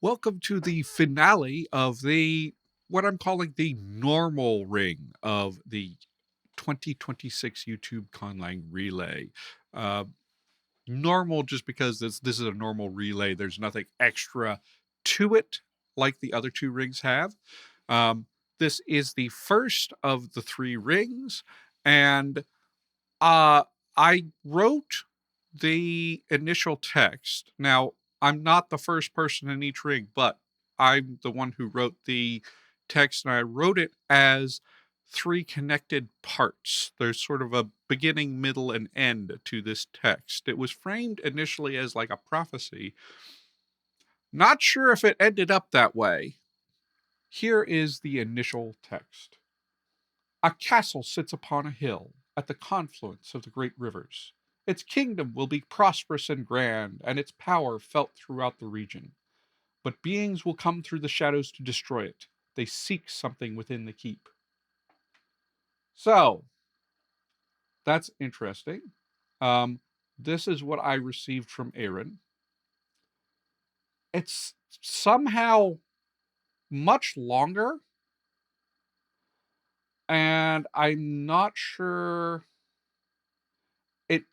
Welcome to the finale of what I'm calling the normal ring of the 2026 YouTube Conlang Relay. Uh, Normal just because this is a normal relay. There's nothing extra to it like the other two rings have. Um, this is the first of the three rings, and uh, I wrote the initial text. Now, I'm not the first person in each ring, but I'm the one who wrote the text, and I wrote it as three connected parts. There's sort of a beginning, middle, and end to this text. It was framed initially as like a prophecy. Not sure if it ended up that way. Here is the initial text. A castle sits upon a hill at the confluence of the great rivers. Its kingdom will be prosperous and grand, and its power felt throughout the region. But beings will come through the shadows to destroy it. They seek something within the keep. So, that's interesting. Um, this is what I received from Aaron. It's somehow much longer, and I'm not sure. It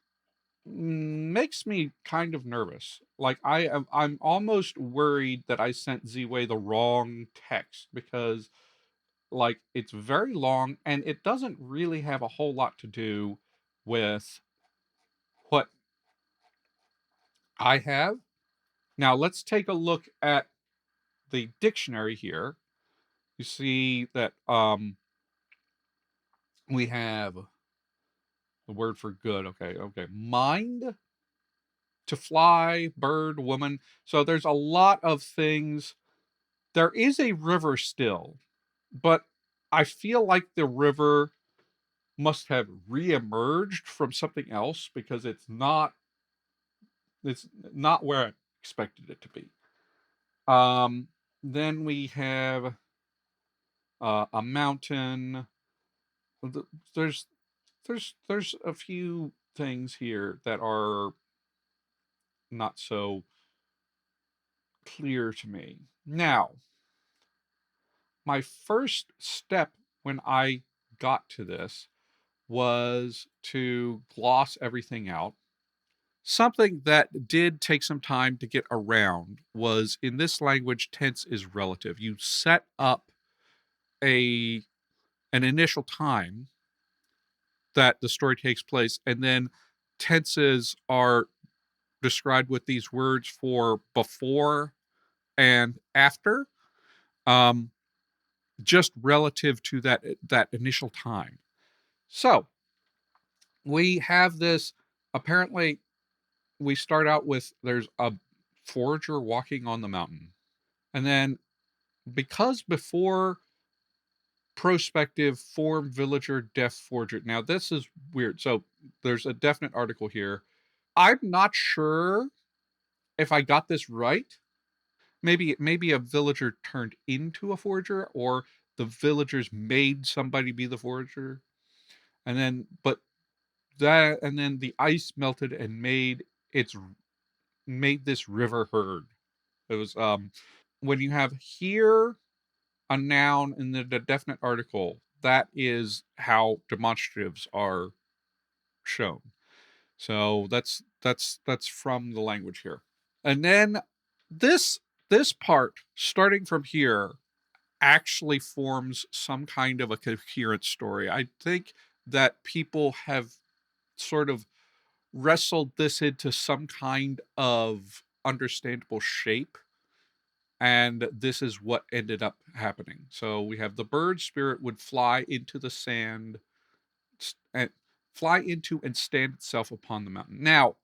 makes me kind of nervous. Like I'm almost worried that I sent Z-Way the wrong text because like it's very long and it doesn't really have a whole lot to do with what I have. Now let's take a look at the dictionary here. You see that we have the word for good. Okay. Mind, to fly, bird, woman. So there's a lot of things. There is a river still, but I feel like the river must have reemerged from something else because it's not where I expected it to be. Um, then we have a mountain. There's there's a few things here that are not so clear to me. Now, my first step when I got to this was to gloss everything out. Something that did take some time to get around was in this language, tense is relative. You set up a an initial time that the story takes place, and then tenses are described with these words for before and after, um, just relative to that initial time. So we have this. Apparently, we start out with there's a forager walking on the mountain. And then because before prospective form villager deaf forager. Now this is weird. So there's a definite article here. I'm not sure if I got this right. Maybe a villager turned into a forager or the villagers made somebody be the forager. And then the ice melted and made this river heard. It was when you have here a noun in the definite article, that is how demonstratives are shown. So that's from the language here. And then this this part, starting from here, actually forms some kind of a coherent story. I think that people have sort of wrestled this into some kind of understandable shape, and this is what ended up happening. So we have the bird spirit would fly into the sand and fly into and stand itself upon the mountain. Now,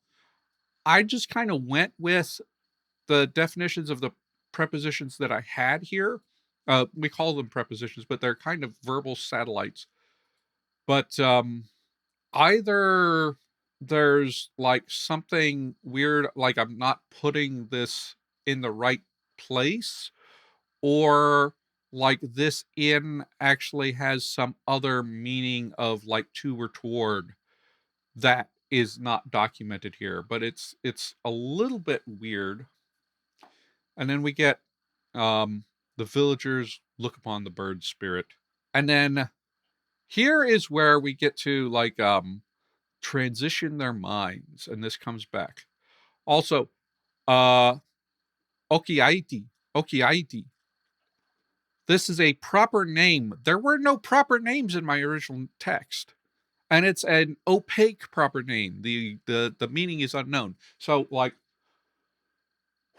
I just kind of went with the definitions of the prepositions that I had here. We call them prepositions, but they're kind of verbal satellites. But either there's like something weird, like I'm not putting this in the right place, or like this in actually has some other meaning of like to or toward that is not documented here, but it's a little bit weird. And then we get The villagers look upon the bird spirit. And then here is where we get to like transition their minds, and this comes back. Also, Okiaiti. Okiaiti. This is a proper name. There were no proper names in my original text. And it's an opaque proper name. The meaning is unknown. So like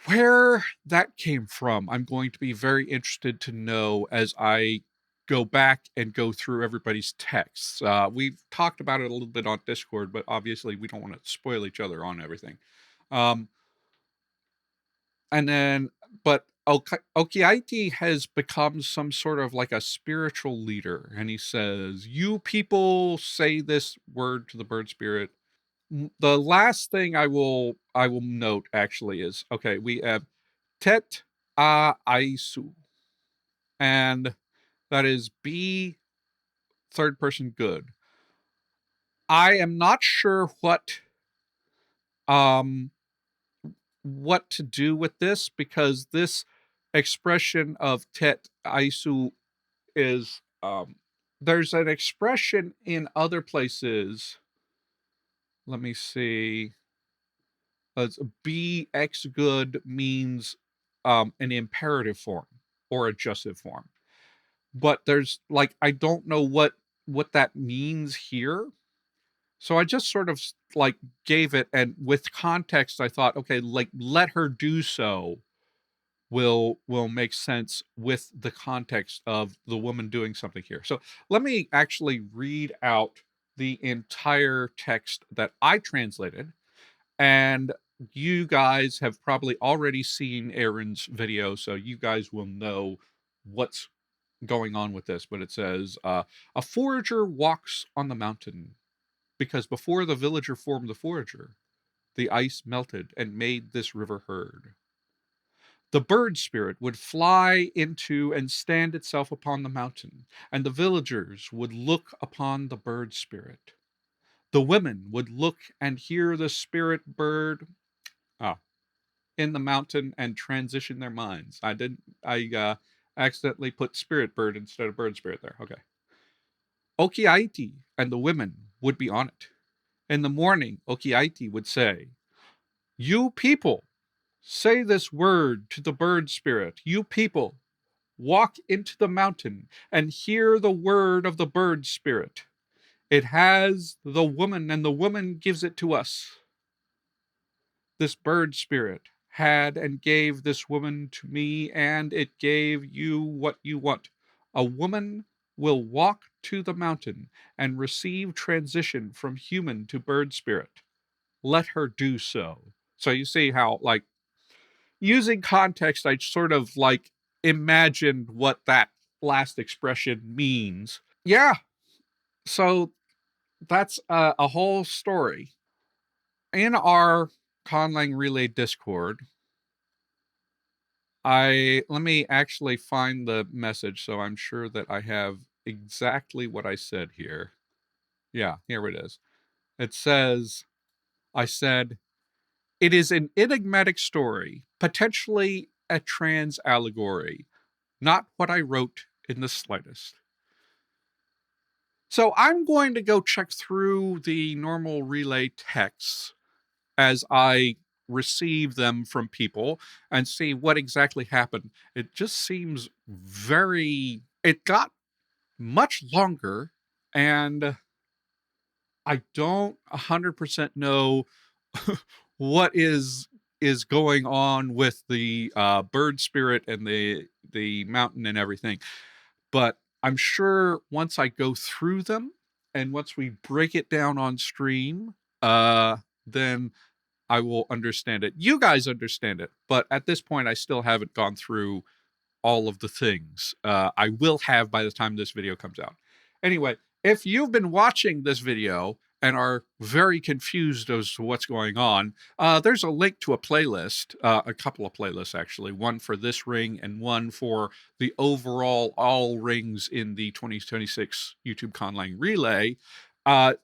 where that came from, I'm going to be very interested to know as I go back and go through everybody's texts. We've talked about it a little bit on Discord, but obviously we don't want to spoil each other on everything. Um, and then, but Okiaiti has become some sort of like a spiritual leader, and he says, "You people say this word to the bird spirit." The last thing I will note actually is, okay, we have Tet a Aisu, and that is be third person good. I am not sure what to do with this, because this expression of Tet Aisu is there's an expression in other places. Let me see. Be X good means an imperative form or adjussive form. But there's like, I don't know what that means here. So I just sort of like gave it, and with context, I thought, okay, like let her do so will make sense with the context of the woman doing something here. So let me actually read out the entire text that I translated, and you guys have probably already seen Aaron's video, so you guys will know what's going on with this. But it says, a forager walks on the mountain, because before the villager formed the forager, the ice melted and made this river heard. The bird spirit would fly into and stand itself upon the mountain, and the villagers would look upon the bird spirit. The women would look and hear the spirit bird in the mountain and transition their minds. I accidentally put spirit bird instead of bird spirit there. Okay. Okiaiti and the women would be on it. In the morning, Okiaiti would say, "You people, say this word to the bird spirit. You people, walk into the mountain and hear the word of the bird spirit. It has the woman, and the woman gives it to us. This bird spirit had and gave this woman to me, and it gave you what you want. A woman will walk to the mountain and receive transition from human to bird spirit. Let her do so." So you see how, like, using context, I sort of like imagined what that last expression means. Yeah. So that's a whole story. In our Conlang Relay Discord, let me actually find the message so I'm sure that I have exactly what I said here. Yeah, here it is. It says, I said, "It is an enigmatic story, potentially a trans allegory, not what I wrote in the slightest." So I'm going to go check through the normal relay texts as I receive them from people and see what exactly happened. It just seems it got much longer, and I don't 100% know what is going on with the bird spirit and the mountain and everything. But I'm sure once I go through them and once we break it down on stream, then I will understand it. You guys understand it, but at this point, I still haven't gone through all of the things. I will have by the time this video comes out. Anyway, if you've been watching this video and are very confused as to what's going on, there's a link to a playlist, a couple of playlists actually, one for this ring and one for the overall all rings in the 2026 YouTube Conlang Relay,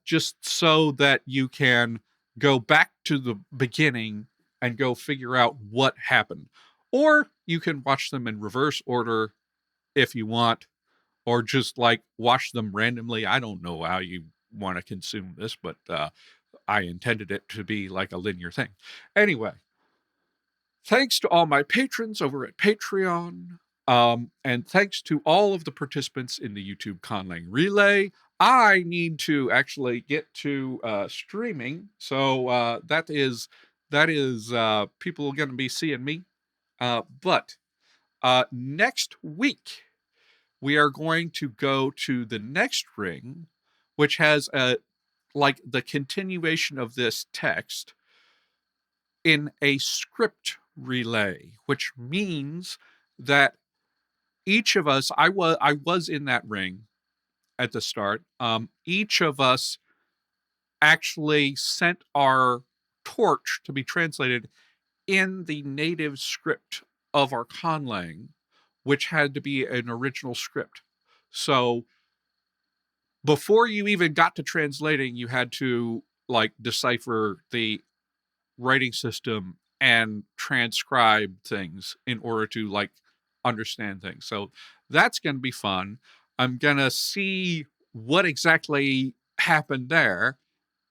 just so that you can go back to the beginning and go figure out what happened. Or you can watch them in reverse order if you want, or just like watch them randomly. I don't know how you want to consume this, but I intended it to be like a linear thing. Anyway, thanks to all my patrons over at Patreon. And thanks to all of the participants in the YouTube Conlang Relay. I need to actually get to streaming. So that is people are going to be seeing me. But next week, we are going to go to the next ring, which has like the continuation of this text in a script relay, which means that each of us, I was in that ring at the start. Each of us actually sent our torch to be translated in the native script of our conlang, which had to be an original script. So before you even got to translating, you had to like decipher the writing system and transcribe things in order to like understand things. So that's going to be fun. I'm going to see what exactly happened there.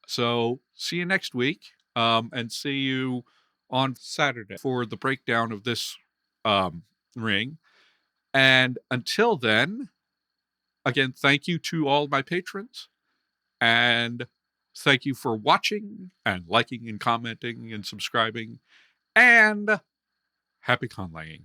So see you next week, and see you on Saturday for the breakdown of this ring. And until then, again, thank you to all my patrons, and thank you for watching and liking and commenting and subscribing, and happy conlanging.